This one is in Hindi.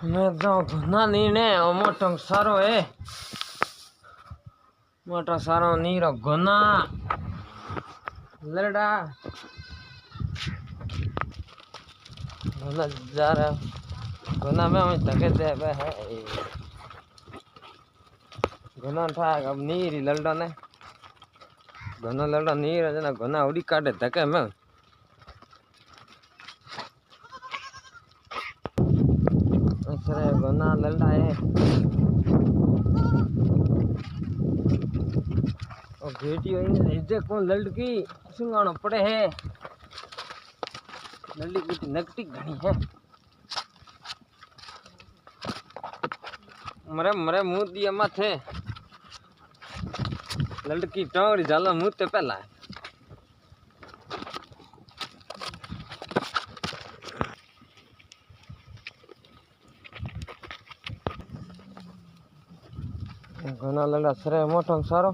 मैं तो घना नीने मोटो सारो है मोटो सारो नीरो घना लड़ा घना जा रहा घना में हम धके दे है घना था अब नीरी लड़ा ने घना लड़ा नीर जना घना उड़ी काटे धके में सरे घना लड़ा है और बेटी इजे कौन लड़की सुंगाणो पड़े है लड़की की नकटी घनी है मरे मरे मुंह दिया माथे लड़की टोंगड़ी जाला मुंह ते पहला है घना लड़ा सरे मोटो सारो